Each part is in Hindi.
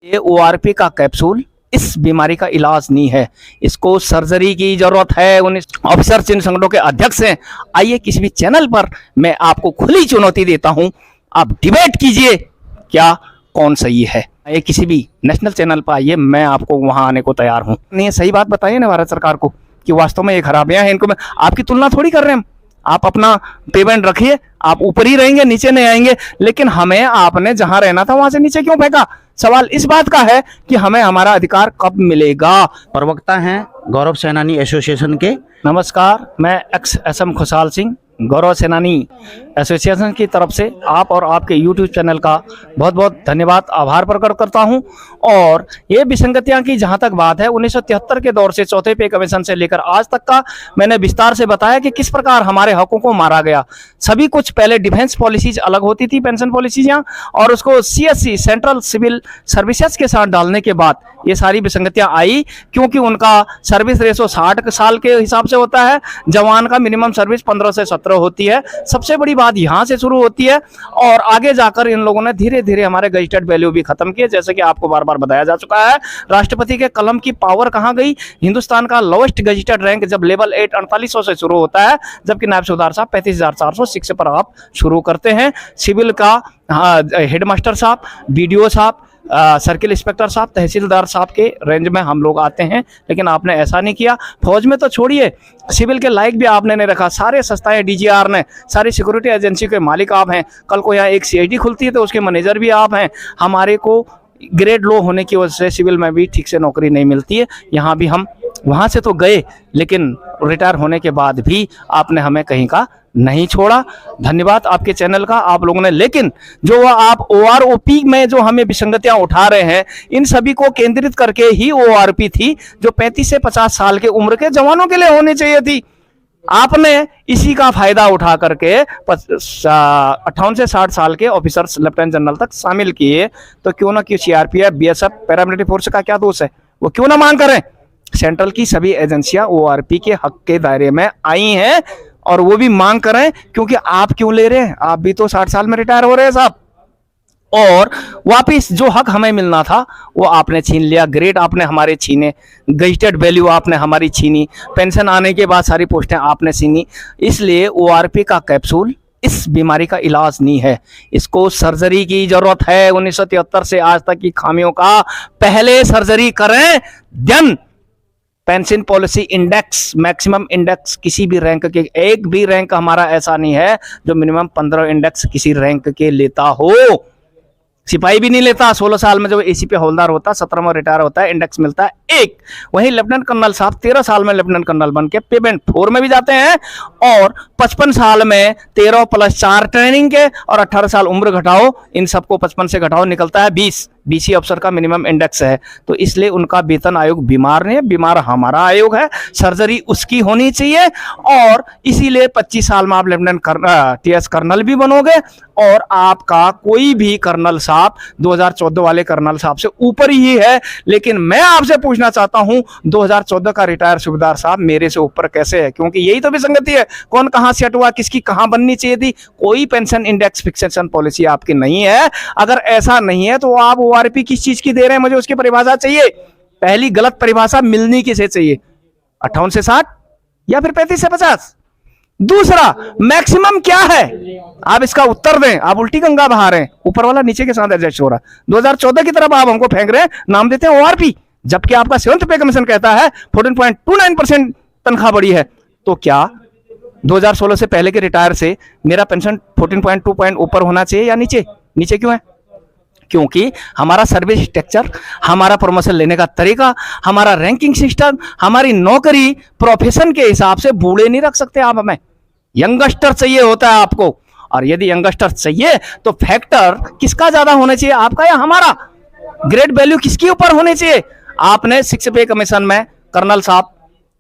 ये ओआरपी का कैप्सूल इस बीमारी का इलाज नहीं है, इसको सर्जरी की जरूरत है। उन ऑफिसर चिन्ह संगठनों के अध्यक्ष हैं। आइए किसी भी चैनल पर मैं आपको खुली चुनौती देता हूं, आप डिबेट कीजिए क्या कौन सही है। ये किसी भी नेशनल चैनल पर आइए, मैं आपको वहां आने को तैयार हूं। नहीं सही बात बताइए ना भारत सरकार को कि वास्तव में ये खराबियां हैं। इनको मैं आपकी तुलना थोड़ी कर रहे हैं हम। आप अपना पेमेंट रखिए, आप ऊपर ही रहेंगे, नीचे नहीं आएंगे। लेकिन हमें आपने जहां रहना था वहां से नीचे क्यों फेंका? सवाल इस बात का है कि हमें हमारा अधिकार कब मिलेगा। प्रवक्ता हैं गौरव सेनानी एसोसिएशन के। नमस्कार, मैं एक्स एसएम खुशहाल सिंह गौरव सेनानी एसोसिएशन की तरफ से आप और आपके यूट्यूब चैनल का बहुत बहुत धन्यवाद, आभार प्रकट करता हूं। और ये विसंगतियां की जहां तक बात है, 1973 के दौर से चौथे पे कमीशन से लेकर आज तक का मैंने विस्तार से बताया कि किस प्रकार हमारे हकों को मारा गया। सभी कुछ पहले डिफेंस पॉलिसीज अलग होती थी, पेंशन पॉलिसीज, और उसको सीएससी सेंट्रल सिविल सर्विसेज के साथ डालने के बाद ये सारी विसंगतियां आई, क्योंकि उनका सर्विस रेशो 60 साल के हिसाब से होता है, जवान का मिनिमम सर्विस 15 से 17 होती है। सबसे बड़ी बात यहां से शुरू होती है और आगे जाकर इन लोगों ने धीरे धीरे हमारे गजेटेड वैल्यू भी खत्म किए, जैसे कि आपको बार बार बताया जा चुका है। राष्ट्रपति के कलम की पावर कहां गई? हिंदुस्तान का लोवेस्ट गजेटेड रैंक जब लेवल 8 4800 से शुरू होता है, जबकि नायब सूबेदार साहब 35,406 पर आप शुरू करते हैं। सिविल का हेडमास्टर साहब, बीडीओ साहब, सर्किल इंस्पेक्टर साहब, तहसीलदार साहब के रेंज में हम लोग आते हैं, लेकिन आपने ऐसा नहीं किया। फौज में तो छोड़िए, सिविल के लायक भी आपने नहीं रखा। सारे संस्थाएं डीजीआर ने, सारी सिक्योरिटी एजेंसी के मालिक आप हैं। कल को यहाँ एक सीआईडी खुलती है तो उसके मैनेजर भी आप हैं। हमारे को ग्रेड लो होने की वजह से सिविल में भी ठीक से नौकरी नहीं मिलती है। यहाँ भी हम वहाँ से तो गए, लेकिन रिटायर होने के बाद भी आपने हमें कहीं का नहीं छोड़ा। धन्यवाद आपके चैनल का, आप लोगों ने। लेकिन जो आप ओआरओपी में जो हमें विसंगतियां उठा रहे हैं, इन सभी को केंद्रित करके ही ओआरपी थी, जो 35 से 50 साल के उम्र के जवानों के लिए होनी चाहिए थी। आपने इसी का फायदा उठा करके 58 से 60 साल के ऑफिसर्स लेफ्टिनेंट जनरल तक शामिल किए। तो क्यों ना कि सीआरपीएफ, बीएसएफ, पैरामिलिट्री फोर्स का क्या दोष है? वो क्यों ना मांग करें? सेंट्रल की सभी एजेंसियां ओआरपी के हक के दायरे में आई हैं और वो भी मांग करें। क्योंकि आप क्यों ले रहे हैं? आप भी तो 60 साल में रिटायर हो रहे हैं साहब, और वापिस जो हक हमें मिलना था वो आपने छीन लिया। ग्रेड आपने हमारे छीने, गजेटेड वैल्यू आपने हमारी छीनी, पेंशन आने के बाद सारी पोस्टें आपने छीनी। इसलिए ओआरपी का कैप्सूल इस बीमारी का इलाज नहीं है, इसको सर्जरी की जरूरत है। 1973 से आज तक की खामियों का पहले सर्जरी करें, then pension policy index, maximum index किसी भी रैंक के, एक भी रैंक हमारा ऐसा नहीं है जो मिनिमम 15 इंडेक्स किसी रैंक के लेता हो। सिपाही भी नहीं लेता। 16 साल में जब एसीपी हवलदार होता है, 17 में रिटायर होता है, इंडेक्स मिलता है एक। वहीं लेफ्टिनेंट कर्नल साहब 13 साल में लेफ्टिनेंट कर्नल बन के पेमेंट 4 में भी जाते हैं, और 55 साल में 13 + 4 ट्रेनिंग के, और 18 साल उम्र घटाओ, इन सबको 55 से घटाओ, निकलता है 20। बीसी अफसर का मिनिमम इंडेक्स है। तो इसलिए उनका वेतन आयोग बीमार नहीं है, बीमार हमारा आयोग है। सर्जरी उसकी होनी चाहिए, और इसीलिए 25 साल में आप लेफ्टिनेंट टीएस कर्नल भी बनोगे, और आपका कोई भी कर्नल साहब 2014 वाले कर्नल साहब से ऊपर ही है। लेकिन मैं आपसे पूछना चाहता हूं, 2014 का रिटायर सूबेदार साहब मेरे से ऊपर कैसे है? क्योंकि यही तो विसंगति है। कौन कहां से हटवा, किसकी कहां बननी चाहिए थी? कोई पेंशन इंडेक्स फिक्सेशन पॉलिसी आपकी नहीं है। अगर ऐसा नहीं है तो आप ओआरपी किस चीज की दे रहे हैं? मुझे उसकी परिभाषा चाहिए। पहली गलत परिभाषा मिलनी किसे चाहिए? 58 से 60 या फिर 35 से 50? दूसरा, मैक्सिमम क्या है? आप इसका उत्तर दें। आप उल्टी गंगा बहा रहे हैं, ऊपर वाला नीचे के साथ एडजस्ट हो रहा है। 2014 की तरफ आप हमको फेंक रहे हैं, नाम देते हैं ओआरपी, जबकि आपका 7th पे कमीशन कहता है 14.29% तनख्वाह बढ़ी है। तो क्या 2016 से पहले के रिटायर से मेरा पेंशन 14.2 ऊपर होना चाहिए या नीचे? नीचे क्यों है? क्योंकि हमारा सर्विस स्ट्रक्चर, हमारा प्रमोशन लेने का तरीका, हमारा रैंकिंग सिस्टम, हमारी नौकरी प्रोफेशन के हिसाब से बूढ़े नहीं रख सकते आप हमें। यंगस्टर चाहिए होता है आपको, और यदि यंगस्टर चाहिए तो फैक्टर किसका ज्यादा होना चाहिए, आपका या हमारा? ग्रेड वैल्यू किसके ऊपर होनी चाहिए? आपने 6 पे कमीशन में कर्नल साहब,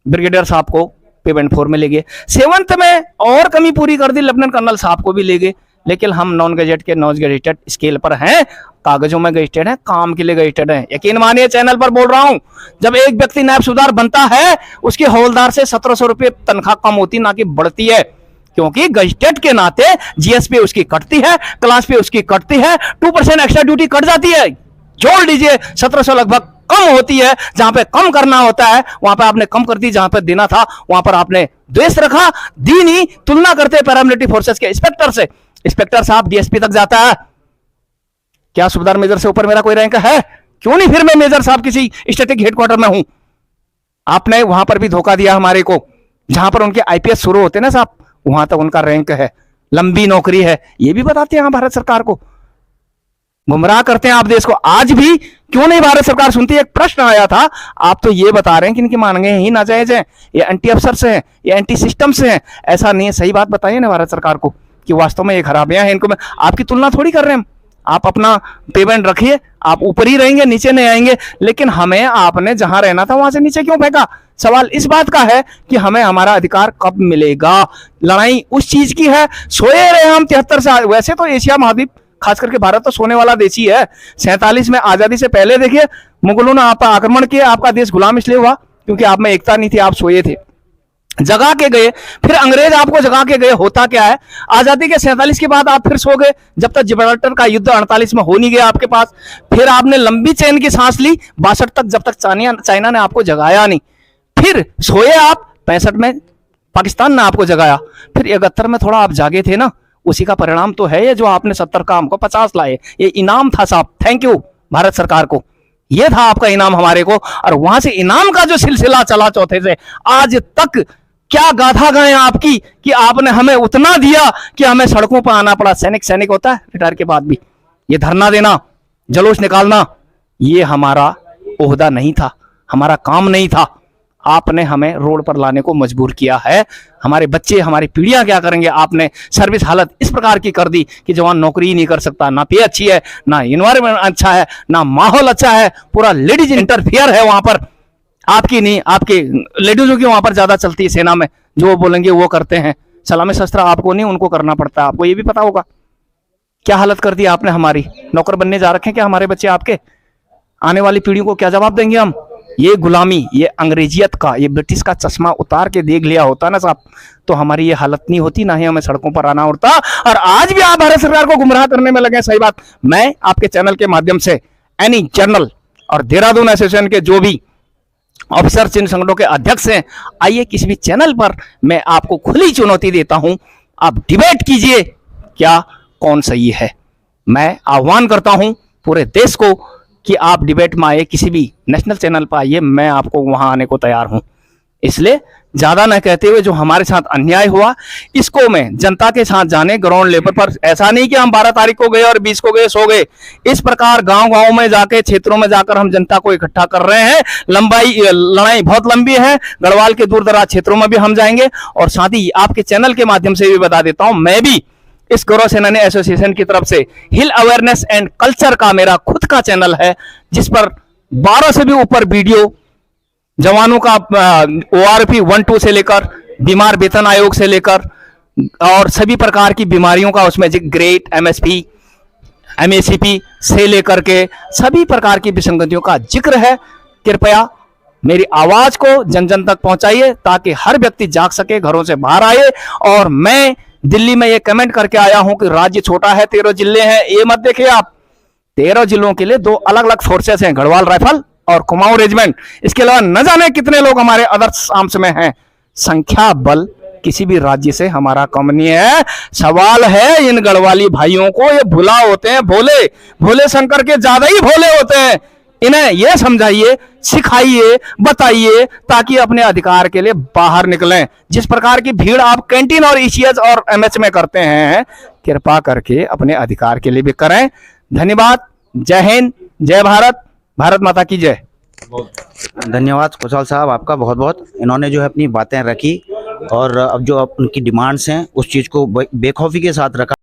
ब्रिगेडियर साहब को पेमेंट 4 में ले गए। 7th में और कमी पूरी कर दी, लेफ्टिनेंट कर्नल साहब को भी ले गए। लेकिन हम नॉन गजेट के नॉन गजेटेड स्केल पर हैं, कागजों में गजेटेड हैं, काम के लिए गजेटेड हैं। यकीन मानिए, चैनल पर बोल रहा हूं, जब एक व्यक्ति नायब सूबेदार बनता है, उसकी हवलदार से 1700 रुपये तनख्वाह कम होती, ना कि बढ़ती है। क्योंकि गजेटेड के नाते जीएस पे उसकी कटती है, क्लास पे उसकी कटती है, 2% एक्स्ट्रा ड्यूटी कट जाती है। जोड़ लीजिए 1700 लगभग कम होती है। जहां पे कम करना होता है वहां पे आपने कम कर दी, जहां पे देना था वहां पर आपने द्वेष रखा, दी नहीं। तुलना करते पैरामिलिट्री फोर्सेस के इंस्पेक्टर से, इंस्पेक्टर साहब डीएसपी तक जाता है, क्या सूबेदार मेजर से ऊपर मेरा कोई रैंक है? क्यों नहीं फिर मैं मेजर साहब किसी स्टैटिक हेडक्वार्टर में हूं। आपने वहां पर भी धोखा दिया हमारे को, जहां पर उनके आईपीएस शुरू होते ना साहब, वहां तक उनका रैंक है, लंबी नौकरी है, ये भी बताते हैं भारत सरकार को, गुमराह करते हैं आप देश को। आज भी क्यों नहीं भारत सरकार सुनती है? एक प्रश्न आया था, आप तो ये बता रहे हैं कि इनकी मांगे ही नाजायज हैं, ये एंटी अफसर से हैं, ये एंटी सिस्टम से हैं। ऐसा नहीं है, सही बात बताइए ना भारत सरकार को कि वास्तव में ये खराबियां हैं इनको। में आपकी तुलना थोड़ी कर रहे हैं हम, आप अपना पेमेंट रखिए, आप ऊपर ही रहेंगे, नीचे नहीं आएंगे। लेकिन हमें आपने जहां रहना था वहां से नीचे क्यों फेंका? सवाल इस बात का है कि हमें हमारा अधिकार कब मिलेगा। लड़ाई उस चीज की है, सोए रहे हम 73 साल। वैसे तो एशिया महाद्वीप खास करके भारत तो सोने वाला देश ही है। 47 में आजादी से पहले देखिए मुगलों ने आप पर आक्रमण किया, आपका देश गुलाम इसलिए हुआ क्योंकि आप में एकता नहीं थी, आप सोए थे, जगा के गए, फिर अंग्रेज आपको जगा के गए। होता क्या है, आजादी के 47 के बाद आप फिर सो गए, जब तक जिब्राल्टर का युद्ध 48 में हो नहीं गया आपके पास। फिर आपने लंबी चैन की सांस ली 62 तक, जब तक चाइना ने आपको जगाया नहीं। फिर सोए आप 65 में, पाकिस्तान ने आपको जगाया। फिर 71 में थोड़ा आप जागे थे ना, उसी का परिणाम तो है ये जो आपने 70 का हमको 50 लाए। ये इनाम था साहब, थैंक यू भारत सरकार को, ये था आपका इनाम हमारे को। और वहां से इनाम का जो सिलसिला चला चौथे से आज तक, क्या गाथा गाएं आपकी कि आपने हमें उतना दिया कि हमें सड़कों पर आना पड़ा। सैनिक होता है रिटायर के बाद भी, ये धरना देना, जलूस निकालना, ये हमारा ओहदा नहीं था, हमारा काम नहीं था। आपने हमें रोड पर लाने को मजबूर किया है। हमारे बच्चे, हमारी पीढ़ियां क्या करेंगे? आपने सर्विस हालत इस प्रकार की कर दी कि जवान नौकरी ही नहीं कर सकता, ना पे अच्छी है, ना इन्वायरमेंट अच्छा है, ना माहौल अच्छा है, पूरा लेडीज इंटरफियर है वहां पर। आपकी नहीं, आपके लेडीजों की वहां पर ज्यादा चलती है सेना में, जो वो बोलेंगे वो करते हैं। सलामी शस्त्र आपको नहीं, उनको करना पड़ता है, आपको ये भी पता होगा। क्या हालत कर दी आपने हमारी, नौकर बनने जा रखे हैं क्या हमारे बच्चे आपके? आने वाली पीढ़ियों को क्या जवाब देंगे हम? ये गुलामी, ये अंग्रेजियत का, ये ब्रिटिश का चश्मा उतार के देख लिया होता ना साहब, तो हमारी ये हालत नहीं होती, ना ही हमें सड़कों पर आना होता। और आज भी आप भारत सरकार को गुमराह करने में लगे। सही बात, मैं आपके चैनल के माध्यम से एनी जर्नल और देहरादून एसोसिएशन के जो भी ऑफिसर, जिन संगठनों के अध्यक्ष हैं, आइए किसी भी चैनल पर मैं आपको खुली चुनौती देता हूं, आप डिबेट कीजिए क्या कौन सही है। मैं आह्वान करता हूं पूरे देश को कि आप डिबेट में आइए, किसी भी नेशनल चैनल पर आइए, मैं आपको वहां आने को तैयार हूं। इसलिए ज्यादा न कहते हुए, जो हमारे साथ अन्याय हुआ इसको मैं जनता के साथ जाने ग्राउंड लेवल पर, ऐसा नहीं कि हम 12 तारीख को गए और 20 को गए सो गए। इस प्रकार गांव-गांव में जाके, क्षेत्रों में जाकर हम जनता को इकट्ठा कर रहे हैं। लड़ाई बहुत लंबी है, गढ़वाल के दूर दराज क्षेत्रों में भी हम जाएंगे। और साथ ही आपके चैनल के माध्यम से भी बता देता हूं, मैं भी इस गौरव सेनानी एसोसिएशन की तरफ से हिल अवेयरनेस एंड कल्चर का मेरा खुद का चैनल है, जिस पर 12 से भी ऊपर वीडियो जवानों का ORP 1-2 से लेकर बीमार वेतन आयोग से लेकर और सभी प्रकार की बीमारियों का उसमें ग्रेट MSP MACP से लेकर के सभी प्रकार की विसंगतियों का जिक्र है। कृपया मेरी आवाज को जन जन तक पहुंचाइए ताकि हर व्यक्ति जाग सके, घरों से बाहर आए। और मैं दिल्ली में ये कमेंट करके आया हूं कि राज्य छोटा है, 13 जिले हैं, ये मत देखिए आप। 13 जिलों के लिए 2 अलग अलग फोर्सेस हैं, गढ़वाल राइफल और कुमाऊं रेजिमेंट। इसके अलावा न जाने कितने लोग हमारे अदर्स आर्म्स में हैं। संख्या बल किसी भी राज्य से हमारा कम नहीं है। सवाल है इन गढ़वाली भाइयों को, ये भुला होते हैं, भोले शंकर के ज्यादा ही भोले होते हैं। इन्हें यह समझाइए, सिखाइए, बताइए ताकि अपने अधिकार के लिए बाहर निकलें। जिस प्रकार की भीड़ आप कैंटीन और ECH और MH में करते हैं, कृपा करके अपने अधिकार के लिए भी करें। धन्यवाद। जय हिंद, जय भारत, भारत माता की जय। धन्यवाद कुशाल साहब आपका बहुत बहुत। इन्होंने जो है अपनी बातें रखी और अब जो उनकी डिमांड्स हैं उस चीज़ को बेखौफी के साथ रखा।